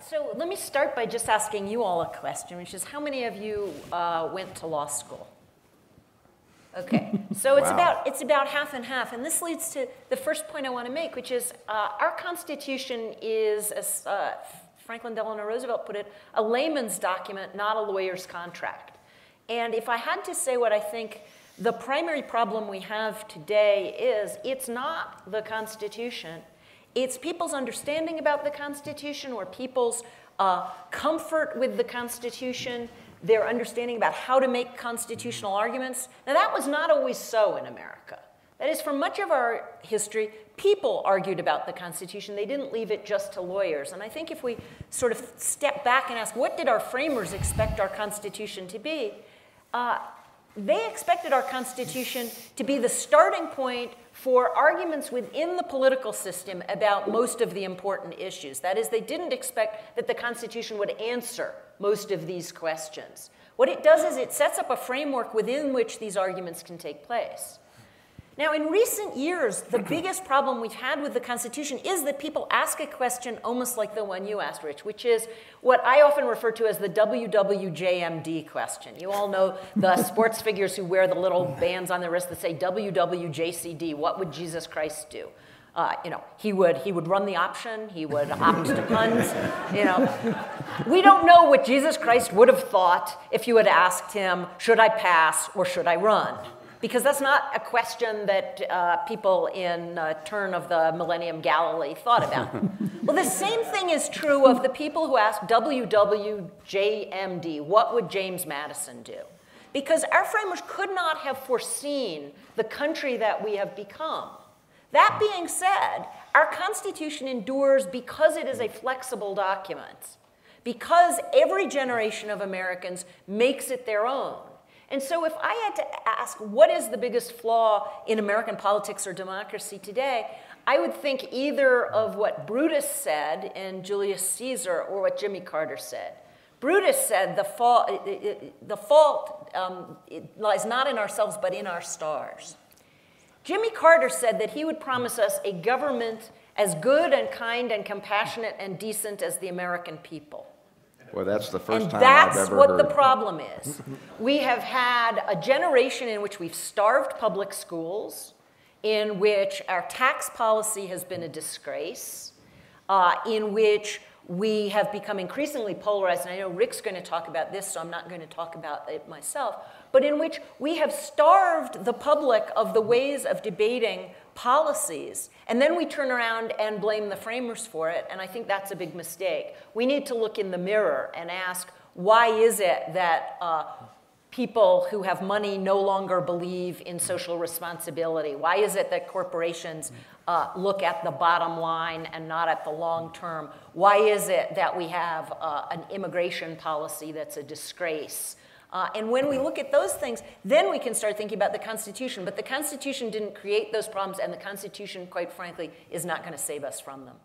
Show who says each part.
Speaker 1: So let me start by just asking you all a question, which is how many of you went to law school? Okay, so it's about half and half, and this leads to the first point I want to make, which is our Constitution is, as Franklin Delano Roosevelt put it, a layman's document, not a lawyer's contract. And if I had to say what I think the primary problem we have today is, it's not the Constitution. It's people's understanding about the Constitution, or people's comfort with the Constitution, their understanding about how to make constitutional arguments. Now, that was not always so in America. That is, for much of our history, people argued about the Constitution. They didn't leave it just to lawyers. And I think if we sort of step back and ask, what did our framers expect our Constitution to be? They expected our Constitution to be the starting point for arguments within the political system about most of the important issues. That is, they didn't expect that the Constitution would answer most of these questions. What it does is it sets up a framework within which these arguments can take place. Now, in recent years, the biggest problem we've had with the Constitution is that people ask a question almost like the one you asked, Rich, which is what I often refer to as the WWJMD question. You all know the sports figures who wear the little bands on their wrist that say WWJCD, what would Jesus Christ do? He would run the option, he would opt to punt, We don't know what Jesus Christ would have thought if you had asked him, should I pass or should I run? Because that's not a question that people in turn of the millennium Galilee thought about. Well, the same thing is true of the people who asked WWJMD, what would James Madison do? Because our framers could not have foreseen the country that we have become. That being said, our Constitution endures because it is a flexible document, because every generation of Americans makes it their own. And so if I had to ask what is the biggest flaw in American politics or democracy today, I would think either of what Brutus said in Julius Caesar or what Jimmy Carter said. Brutus said the fault lies not in ourselves but in our stars. Jimmy Carter said that he would promise us a government as good and kind and compassionate and decent as the American people.
Speaker 2: Well, that's the first time I've
Speaker 1: that's
Speaker 2: ever
Speaker 1: what
Speaker 2: heard.
Speaker 1: the problem is. We have had a generation in which we've starved public schools, in which our tax policy has been a disgrace, in which we have become increasingly polarized, and I know Rick's going to talk about this, so I'm not going to talk about it myself, but in which we have starved the public of the ways of debating policies, and then we turn around and blame the framers for it, and I think that's a big mistake. We need to look in the mirror and ask, why is it that people who have money no longer believe in social responsibility? Why is it that corporations look at the bottom line and not at the long term? Why is it that we have an immigration policy that's a disgrace? And when we look at those things, then we can start thinking about the Constitution. But the Constitution didn't create those problems, and the Constitution, quite frankly, is not going to save us from them.